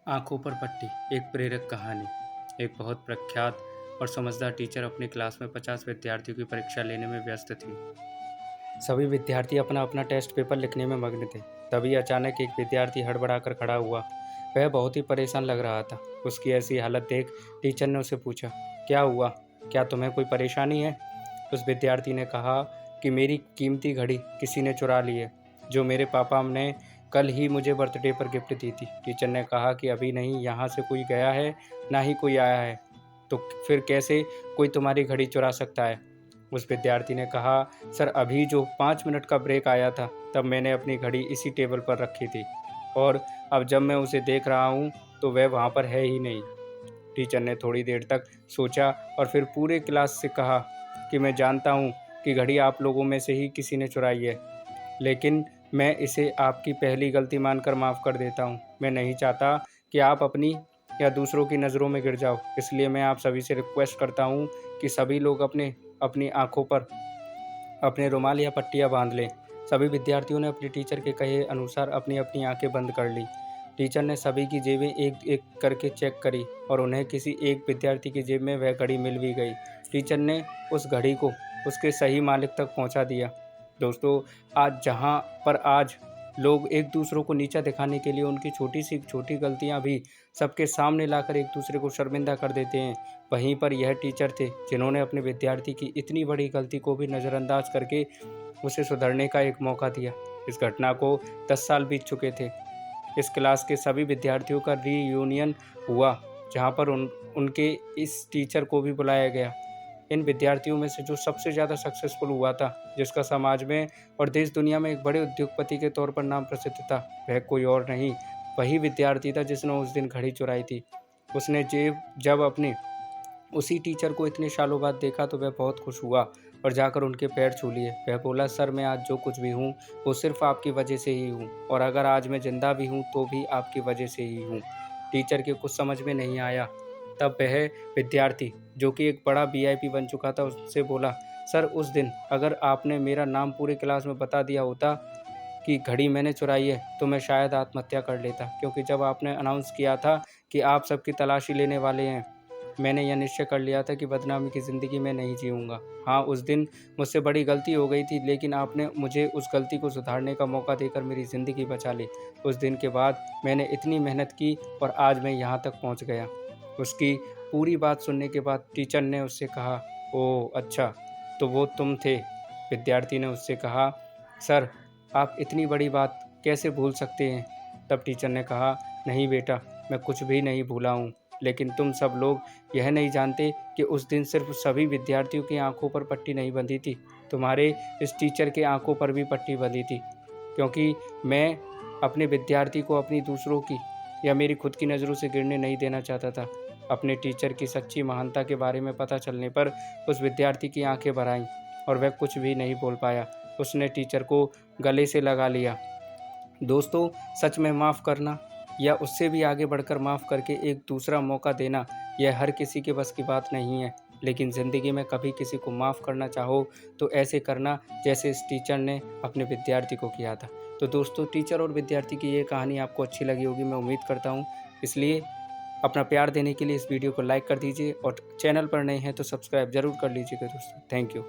आंखों पर पट्टी। एक प्रेरक कहानी। एक बहुत प्रख्यात और समझदार टीचर अपनी क्लास में 50 विद्यार्थियों की परीक्षा लेने में व्यस्त थी। सभी विद्यार्थी अपना अपना टेस्ट पेपर लिखने में मग्न थे। तभी अचानक एक विद्यार्थी हड़बड़ाकर खड़ा हुआ। वह बहुत ही परेशान लग रहा था। उसकी ऐसी हालत देख टीचर ने उसे पूछा, क्या हुआ? क्या तुम्हें कोई परेशानी है? उस विद्यार्थी ने कहा कि मेरी कीमती घड़ी किसी ने चुरा ली है, जो मेरे पापा ने कल ही मुझे बर्थडे पर गिफ्ट दी थी। टीचर ने कहा कि अभी नहीं, यहाँ से कोई गया है, ना ही कोई आया है, तो फिर कैसे कोई तुम्हारी घड़ी चुरा सकता है? उस विद्यार्थी ने कहा, सर अभी जो 5 मिनट का ब्रेक आया था, तब मैंने अपनी घड़ी इसी टेबल पर रखी थी, और अब जब मैं उसे देख रहा हूँ तो वह वहाँ पर है ही नहीं। टीचर ने थोड़ी देर तक सोचा और फिर पूरे क्लास से कहा कि मैं जानता हूँ कि घड़ी आप लोगों में से ही किसी ने चुराई है, लेकिन मैं इसे आपकी पहली गलती मानकर माफ़ कर देता हूँ। मैं नहीं चाहता कि आप अपनी या दूसरों की नज़रों में गिर जाओ, इसलिए मैं आप सभी से रिक्वेस्ट करता हूँ कि सभी लोग अपनी आँखों पर अपने रुमाल या पट्टियाँ बांध लें। सभी विद्यार्थियों ने अपने टीचर के कहे अनुसार अपनी अपनी आंखें बंद कर ली। टीचर ने सभी की जेबें एक एक करके चेक करी और उन्हें किसी एक विद्यार्थी की जेब में वह घड़ी मिल भी गई। टीचर ने उस घड़ी को उसके सही मालिक तक पहुंचा दिया। दोस्तों, आज लोग एक दूसरों को नीचा दिखाने के लिए उनकी छोटी सी छोटी गलतियां भी सबके सामने लाकर एक दूसरे को शर्मिंदा कर देते हैं, वहीं पर यह टीचर थे जिन्होंने अपने विद्यार्थी की इतनी बड़ी गलती को भी नज़रअंदाज करके उसे सुधरने का एक मौका दिया। इस घटना को 10 साल बीत चुके थे। इस क्लास के सभी विद्यार्थियों का रीयूनियन हुआ, जहाँ पर उनके इस टीचर को भी बुलाया गया। इन विद्यार्थियों में से जो सबसे ज़्यादा सक्सेसफुल हुआ था, जिसका समाज में और देश दुनिया में एक बड़े उद्योगपति के तौर पर नाम प्रसिद्ध था, वह कोई और नहीं, वही विद्यार्थी था जिसने उस दिन घड़ी चुराई थी। उसने जब अपने उसी टीचर को इतने सालों बाद देखा तो वह बहुत खुश हुआ और जाकर उनके पैर छू लिए। वह बोला, सर मैं आज जो कुछ भी हूँ वो सिर्फ आपकी वजह से ही हूँ, और अगर आज मैं जिंदा भी हूँ तो भी आपकी वजह से ही हूँ। टीचर के कुछ समझ में नहीं आया। तब वह विद्यार्थी, जो कि एक बड़ा वीआईपी बन चुका था, उससे बोला, सर उस दिन अगर आपने मेरा नाम पूरे क्लास में बता दिया होता कि घड़ी मैंने चुराई है, तो मैं शायद आत्महत्या कर लेता, क्योंकि जब आपने अनाउंस किया था कि आप सबकी तलाशी लेने वाले हैं, मैंने यह निश्चय कर लिया था कि बदनामी की ज़िंदगी में नहीं जीऊँगा। हाँ, उस दिन मुझसे बड़ी गलती हो गई थी, लेकिन आपने मुझे उस गलती को सुधारने का मौका देकर मेरी ज़िंदगी बचा ली। उस दिन के बाद मैंने इतनी मेहनत की और आज मैं यहाँ तक पहुँच गया। उसकी पूरी बात सुनने के बाद टीचर ने उससे कहा, ओह अच्छा, तो वो तुम थे? विद्यार्थी ने उससे कहा, सर आप इतनी बड़ी बात कैसे भूल सकते हैं? तब टीचर ने कहा, नहीं बेटा, मैं कुछ भी नहीं भूला हूँ, लेकिन तुम सब लोग यह नहीं जानते कि उस दिन सिर्फ सभी विद्यार्थियों की आंखों पर पट्टी नहीं बंधी थी, तुम्हारे इस टीचर के आंखों पर भी पट्टी बंधी थी, क्योंकि मैं अपने विद्यार्थी को अपनी दूसरों की या मेरी खुद की नज़रों से गिरने नहीं देना चाहता था। अपने टीचर की सच्ची महानता के बारे में पता चलने पर उस विद्यार्थी की आंखें भर आईं और वह कुछ भी नहीं बोल पाया। उसने टीचर को गले से लगा लिया। दोस्तों, सच में माफ़ करना या उससे भी आगे बढ़कर माफ़ करके एक दूसरा मौका देना, यह हर किसी के बस की बात नहीं है, लेकिन ज़िंदगी में कभी किसी को माफ़ करना चाहो तो ऐसे करना जैसे इस टीचर ने अपने विद्यार्थी को किया था। तो दोस्तों, टीचर और विद्यार्थी की ये कहानी आपको अच्छी लगी होगी, मैं उम्मीद करता हूँ। इसलिए अपना प्यार देने के लिए इस वीडियो को लाइक कर दीजिए और चैनल पर नए हैं तो सब्सक्राइब ज़रूर कर लीजिएगा दोस्तों। Thank you.